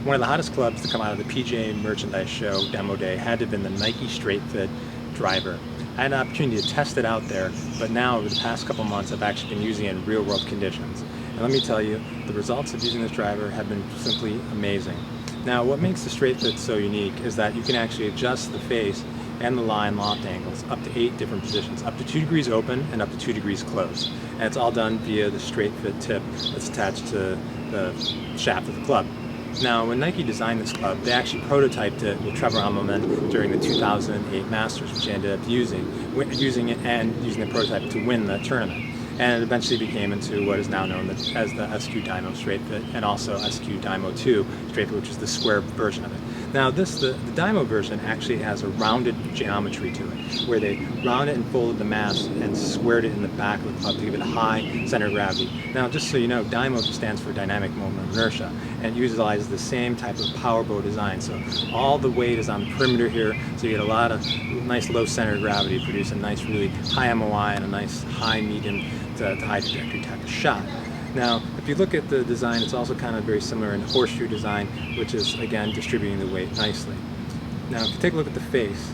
one of the hottest clubs to come out of the PGA merchandise show demo day had to have been the Nike STR8-FIT driver. I had an opportunity to test it out there, but now over the past couple months I've actually been using it in real world conditions. And let me tell you, the results of using this driver have been simply amazing. Now what makes the STR8-FIT so unique is that you can actually adjust the face and the line loft angles up to 8 different positions, up to 2 degrees open and up to 2 degrees closed. And it's all done via the STR8-FIT tip that's attached to the shaft of the club. Now, when Nike designed this club, they actually prototyped it with Trevor Immelman during the 2008 Masters, which he ended up using the prototype to win the tournament. And it eventually became into what is now known as the SQ Dymo STR8-FIT and also SQ Dymo 2 STR8-FIT, which is the square version of it. Now the Dymo version actually has a rounded geometry to it, where they rounded and folded the mass and squared it in the back of the club to give it a high center of gravity. Now just so you know, Dymo stands for dynamic moment of inertia, and it utilizes the same type of power bow design. So all the weight is on the perimeter here, so you get a lot of nice low center of gravity, produce a nice really high MOI and a nice high medium to high trajectory type of shot. Now, if you look at the design, it's also kind of very similar in horseshoe design, which is, again, distributing the weight nicely. Now, if you take a look at the face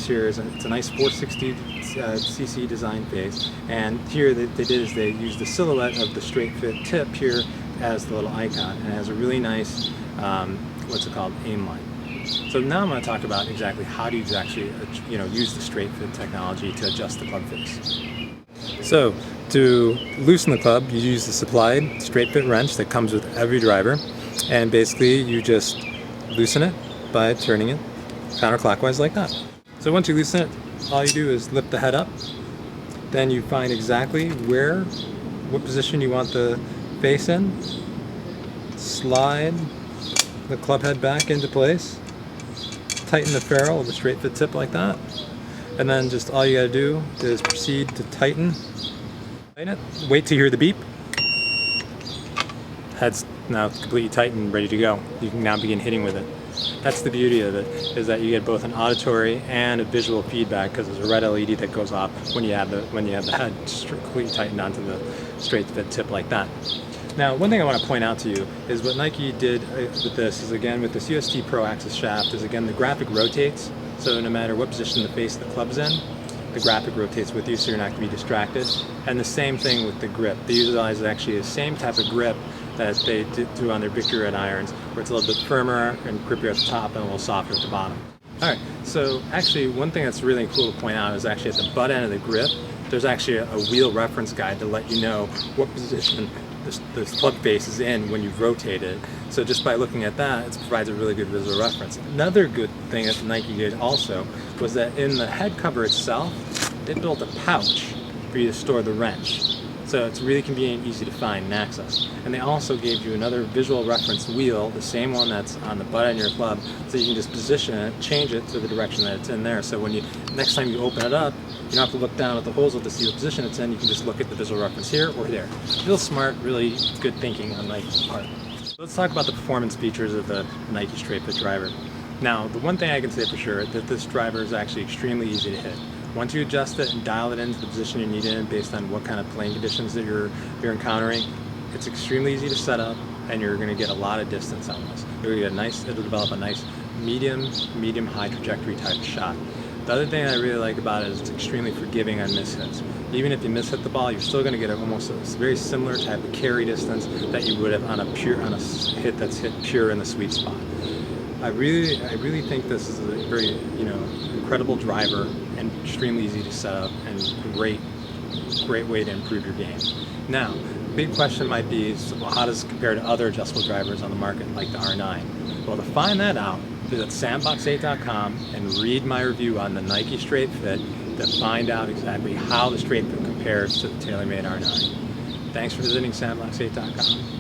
here is it's a nice 460 cc design face, and here they used the silhouette of the STR8-FIT tip here as the little icon, and it has a really nice, what's it called, aim line. So now I'm going to talk about exactly how do you actually, use the STR8-FIT technology to adjust the club face. So, to loosen the club, you use the supplied STR8-FIT wrench that comes with every driver, and basically you just loosen it by turning it counterclockwise like that. So once you loosen it, all you do is lift the head up, then you find exactly what position you want the face in, slide the club head back into place, tighten the ferrule of the STR8-FIT tip like that, and then just all you gotta do is proceed to tighten it, wait to hear the beep. Head's now completely tight and ready to go. You can now begin hitting with it. That's the beauty of it, is that you get both an auditory and a visual feedback, because there's a red LED that goes off when you have the head completely tightened onto the STR8-FIT tip like that. Now, one thing I want to point out to you is what Nike did with this is, again, with this UST Pro Axis shaft, is again the graphic rotates, so no matter what position the face of the club's in, the graphic rotates with you, so you're not going to be distracted. And the same thing with the grip. They utilize actually the same type of grip that they do on their Victory Red irons, where it's a little bit firmer and grippier at the top and a little softer at the bottom. Alright, so actually one thing that's really cool to point out is actually at the butt end of the grip, there's actually a wheel reference guide to let you know what position this club face is in when you've rotated. So just by looking at that, it provides a really good visual reference. Another good thing that Nike did also was that in the head cover itself, they built a pouch for you to store the wrench. So it's really convenient, easy to find and access. And they also gave you another visual reference wheel, the same one that's on the butt end of your club, so you can just position it, change it to the direction that it's in there. So when next time you open it up, you don't have to look down at the hosel to see what position it's in. You can just look at the visual reference here or there. Real smart, really good thinking on Nike's part. Let's talk about the performance features of the Nike STR8-FIT driver. Now, the one thing I can say for sure is that this driver is actually extremely easy to hit. Once you adjust it and dial it into the position you need it in based on what kind of playing conditions that you're encountering, it's extremely easy to set up, and you're going to get a lot of distance on this. It'll develop a nice medium high trajectory type of shot. The other thing I really like about it is it's extremely forgiving on mishits. Even if you mishit the ball, you're still going to get almost a very similar type of carry distance that you would have on a hit that's hit pure in the sweet spot. I really think this is a very incredible driver and extremely easy to set up and great way to improve your game. Now, the big question might be, so how does it compare to other adjustable drivers on the market like the R9? Well, to find that out, visit sandbox8.com and read my review on the Nike STR8-FIT to find out exactly how the STR8-FIT compares to the TaylorMade R9. Thanks for visiting sandbox8.com.